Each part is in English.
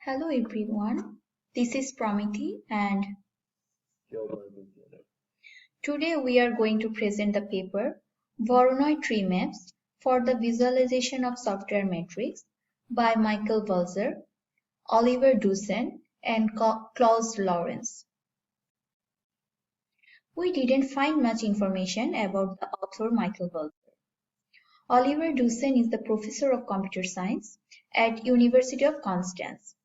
Hello everyone, this is Pramiti and today we are going to present the paper Voronoi Treemaps for the Visualization of Software Metrics by Michael Balzer, Oliver Deussen and Claus Lewerentz. We didn't find much information about the author Michael Balzer. Oliver Deussen is the professor of computer science at University of Constance.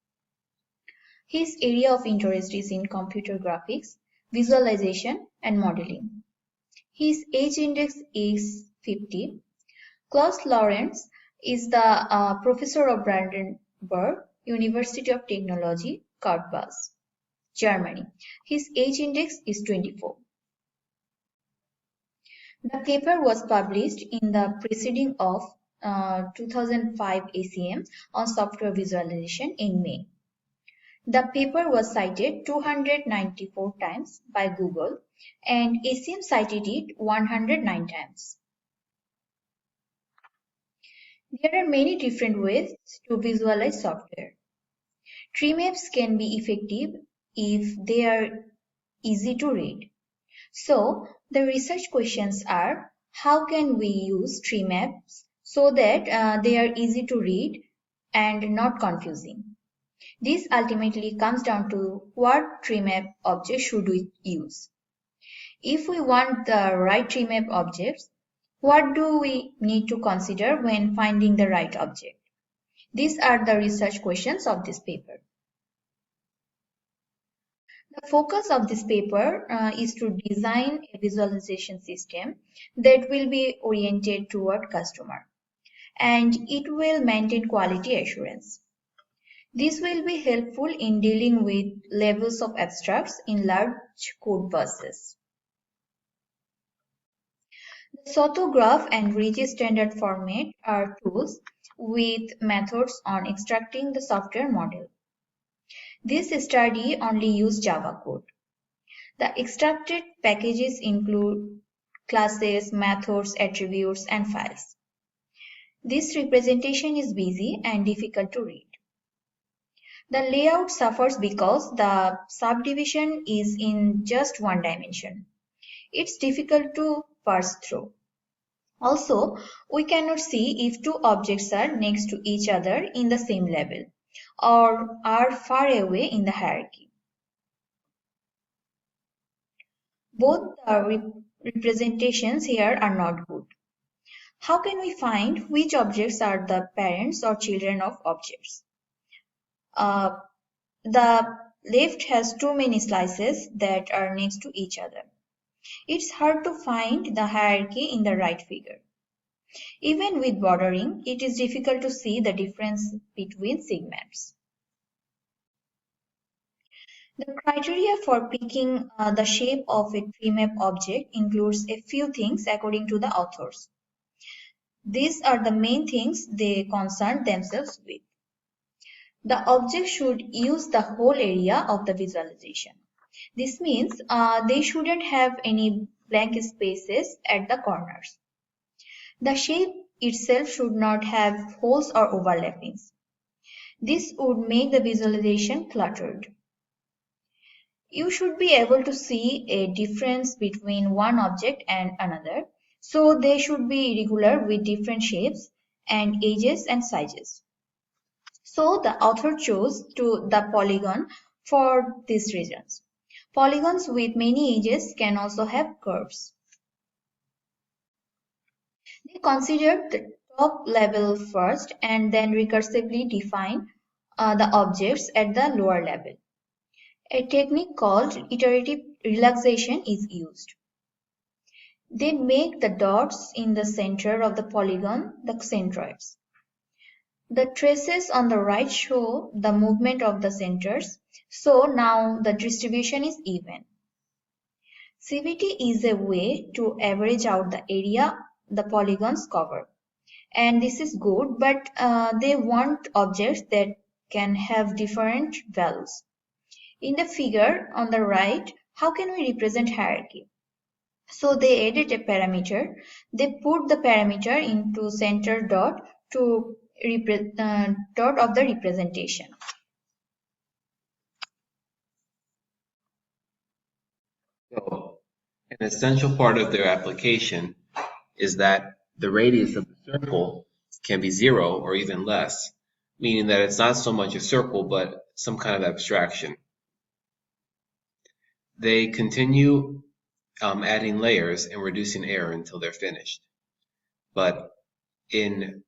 His area of interest is in computer graphics, visualization, and modeling. His age index is 50. Claus Lewerentz is the professor of Brandenburg University of Technology, Karlsbad, Germany. His age index is 24. The paper was published in the Proceedings of 2005 ACM on software visualization in May. The paper was cited 294 times by Google and ACM cited it 109 times. There are many different ways to visualize software. Tree maps can be effective if they are easy to read. So, the research questions are, how can we use tree maps so that they are easy to read and not confusing? This ultimately comes down to what tree map object should we use. If we want the right tree map objects, what do we need to consider when finding the right object? These are the research questions of this paper. The focus of this paper is to design a visualization system that will be oriented toward customer, and it will maintain quality assurance. This will be helpful in dealing with levels of abstracts in large code bases. The Sotograph and Rigi standard format are tools with methods on extracting the software model. This study only used Java code. The extracted packages include classes, methods, attributes, and files. This representation is busy and difficult to read. The layout suffers because the subdivision is in just one dimension. It's difficult to parse through. Also, we cannot see if two objects are next to each other in the same level or are far away in the hierarchy. Both the representations here are not good. How can we find which objects are the parents or children of objects? The left has too many slices that are next to each other. It's hard to find the hierarchy in the right figure. Even with bordering, it is difficult to see the difference between segments. The criteria for picking the shape of a tree map object includes a few things according to the authors. These are the main things they concern themselves with. The object should use the whole area of the visualization. This means they shouldn't have any blank spaces at the corners. The shape itself should not have holes or overlappings. This would make the visualization cluttered. You should be able to see a difference between one object and another, so they should be regular with different shapes and edges and sizes. So the author chose the polygon for these reasons. Polygons with many edges can also have curves. They considered the top level first and then recursively define the objects at the lower level. A technique called iterative relaxation is used. They make the dots in the center of the polygon the centroids. The traces on the right show the movement of the centers, so now the distribution is even. CVT is a way to average out the area the polygons cover. And this is good, but they want objects that can have different values. In the figure on the right, how can we represent hierarchy? So they added a parameter. They put the parameter into center dot to dot of the representation. An essential part of their application is that the radius of the circle can be 0 or even less, meaning that it's not so much a circle but some kind of abstraction. They continue adding layers and reducing error until they're finished. But in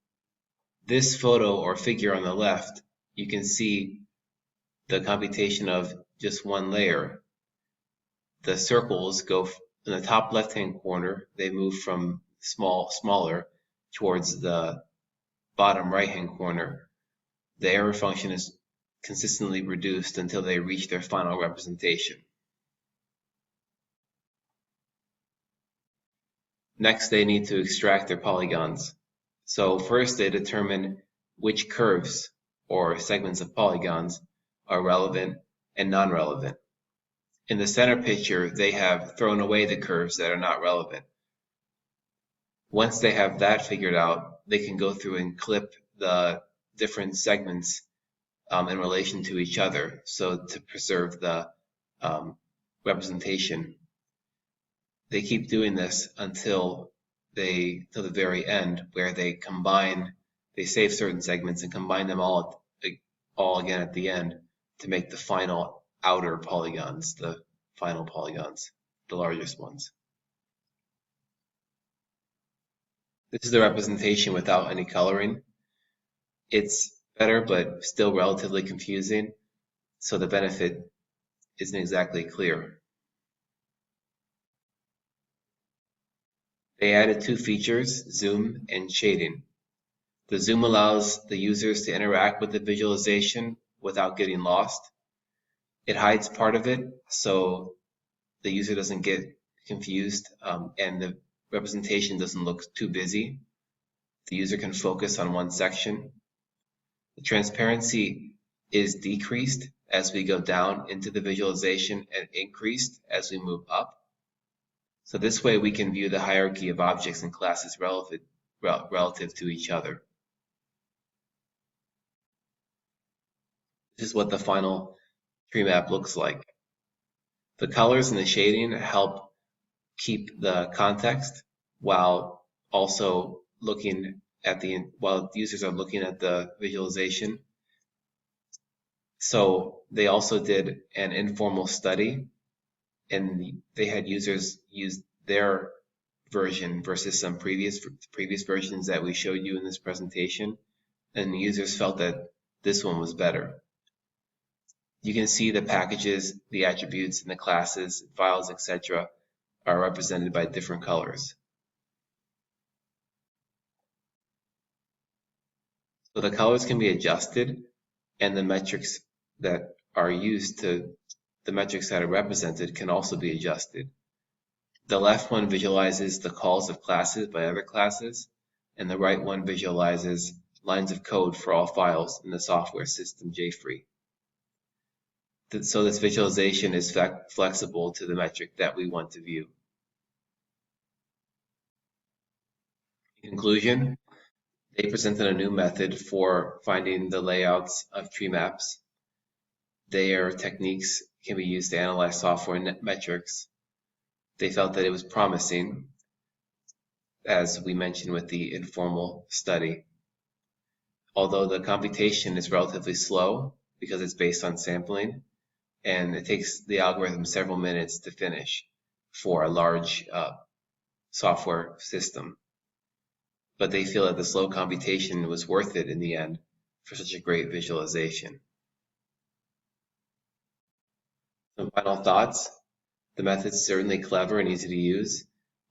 this photo or figure on the left, you can see the computation of just one layer. The circles go in the top left-hand corner, they move from smaller towards the bottom right-hand corner. The error function is consistently reduced until they reach their final representation. Next, they need to extract their polygons. So first they determine which curves or segments of polygons are relevant and non-relevant. In the center picture, they have thrown away the curves that are not relevant. Once they have that figured out, they can go through and clip the different segments in relation to each other, so to preserve the representation. They keep doing this until the very end, where they save certain segments and combine them all again at the end to make the final outer polygons, the final polygons, the largest ones. This is the representation without any coloring. It's better, but still relatively confusing, so the benefit isn't exactly clear. They added 2 features, zoom and shading. The zoom allows the users to interact with the visualization without getting lost. It hides part of it, so the user doesn't get confused and the representation doesn't look too busy. The user can focus on one section. The transparency is decreased as we go down into the visualization and increased as we move up. So this way we can view the hierarchy of objects and classes relative to each other. This is what the final tree map looks like. The colors and the shading help keep the context while also looking at while users are looking at the visualization. So they also did an informal study, and they had users use their version versus some previous versions that we showed you in this presentation, and the users felt that this one was better. You can see the packages, the attributes, and the classes, files, etc. are represented by different colors. So the colors can be adjusted, and the metrics that are used the metrics that are represented can also be adjusted. The left one visualizes the calls of classes by other classes, and the right one visualizes lines of code for all files in the software system JFree. So this visualization is flexible to the metric that we want to view. In conclusion, they presented a new method for finding the layouts of tree maps. Their techniques can be used to analyze software metrics. They felt that it was promising, as we mentioned with the informal study. Although the computation is relatively slow because it's based on sampling, and it takes the algorithm several minutes to finish for a large software system. But they feel that the slow computation was worth it in the end for such a great visualization. Some final thoughts. The method's certainly clever and easy to use,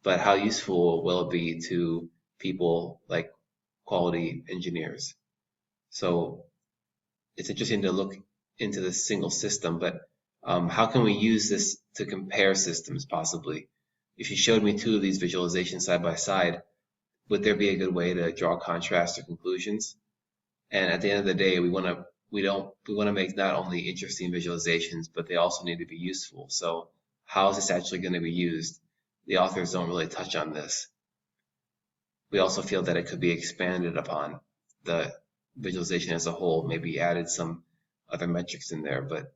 but how useful will it be to people like quality engineers? So it's interesting to look into this single system, but how can we use this to compare systems possibly? If you showed me 2 of these visualizations side by side, would there be a good way to draw contrasts or conclusions? And at the end of the day, we want to make not only interesting visualizations, but they also need to be useful. So how is this actually going to be used? The authors don't really touch on this. We also feel that it could be expanded upon, the visualization as a whole, maybe added some other metrics in there, but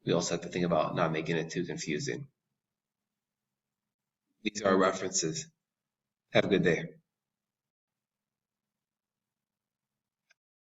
we also have to think about not making it too confusing. These are our references. Have a good day.